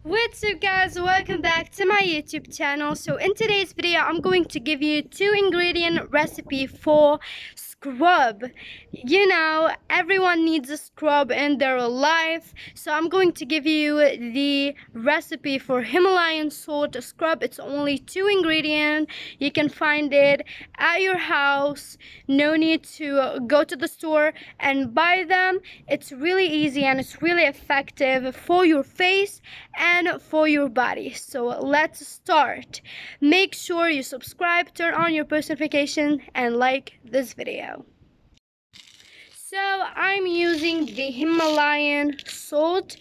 What's up guys, welcome back to my YouTube channel. So in today's video I'm going to give you 2 ingredient recipe for scrub. You know, everyone needs a scrub in their life, so I'm going to give you the recipe for Himalayan salt scrub. It's only 2 ingredients. You can find it at your house. No need to go to the store and buy them. It's really easy and it's really effective for your face and for your body. So let's start. Make sure you subscribe, turn on your post notification, and like this video. So I'm using the Himalayan salt,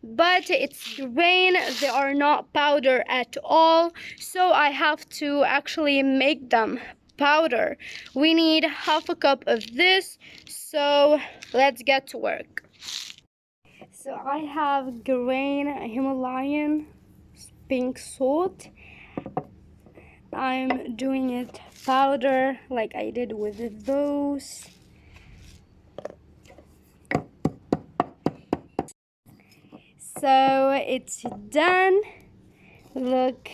but it's grain. They are not powder at all, so I have to actually make them powder. We need half a cup of this, so let's get to work. So I have grain Himalayan pink salt. I'm doing it powder like I did with those. So it's done. Look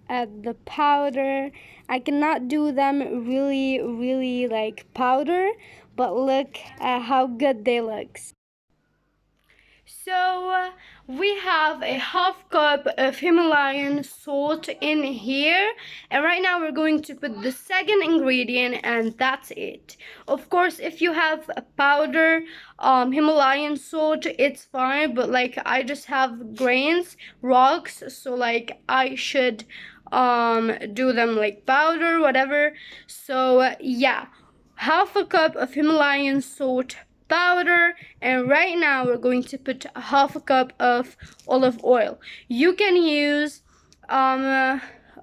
at the powder. I cannot do them really like powder, but look at how good they look. So we have a half cup of Himalayan salt in here, and right now we're going to put the second ingredient, and that's it. Of course, if you have a powder Himalayan salt, it's fine, but like I just have grains, rocks, so like I should do them like powder, whatever. So yeah, half a cup of Himalayan salt powder, and right now we're going to put half a cup of olive oil. You can use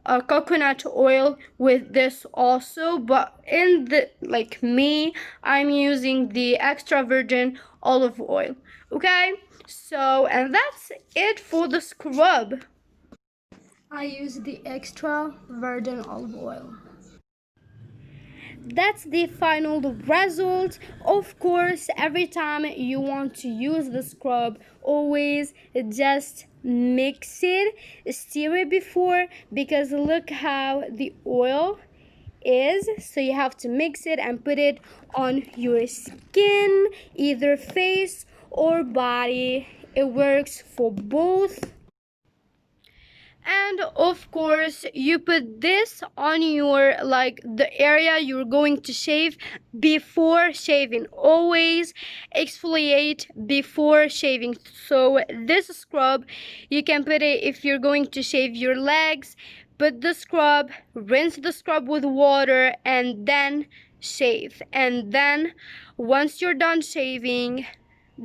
coconut oil with this also, but in the like me, I'm using the extra virgin olive oil. Okay, so and that's it for the scrub. I use the extra virgin olive oil. That's the final result. Of course, every time you want to use the scrub, always just mix it, stir it before, because look how the oil is. So you have to mix it and put it on your skin, either face or body. It works for both. And of course you put this on your like the area you're going to shave before shaving. Always exfoliate before shaving. So this scrub, you can put it if you're going to shave your legs. Put the scrub, rinse the scrub with water, and then shave. And then once you're done shaving,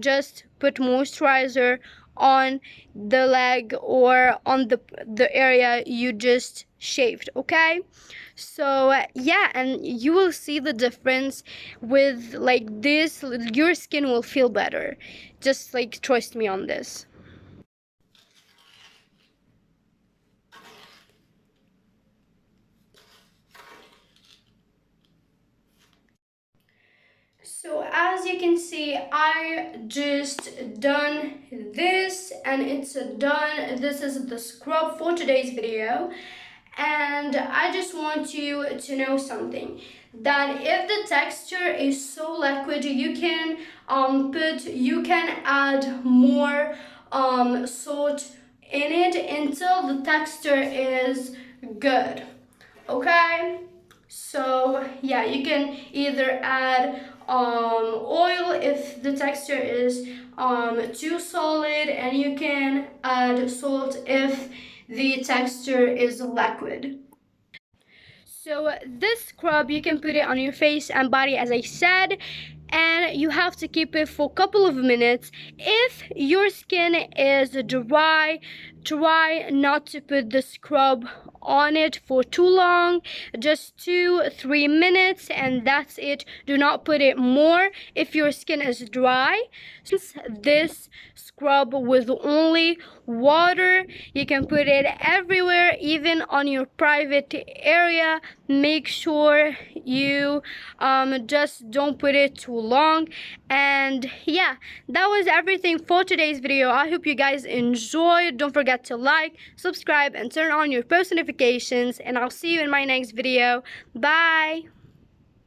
just put moisturizer on the leg or on the area you just shaved. Okay, so yeah, and you will see the difference with like this. Your skin will feel better, just like trust me on this. So as you can see, I just done this and it's done. This is the scrub for today's video, and I just want you to know something, that if the texture is so liquid, you can add more salt in it until the texture is good. Okay, so yeah, you can either add oil if the texture is too solid, and you can add salt if the texture is liquid. So this scrub, you can put it on your face and body as I said, and you have to keep it for a couple of minutes. If your skin is dry, try not to put the scrub on it for too long, just 2-3 minutes, and that's it. Do not put it more if your skin is dry. Since this scrub with only water, you can put it everywhere, even on your private area. make sure you just don't put it too long. And yeah, that was everything for today's video. I hope you guys enjoyed. Don't forget to like, subscribe, and turn on your post notifications, and I'll see you in my next video. Bye.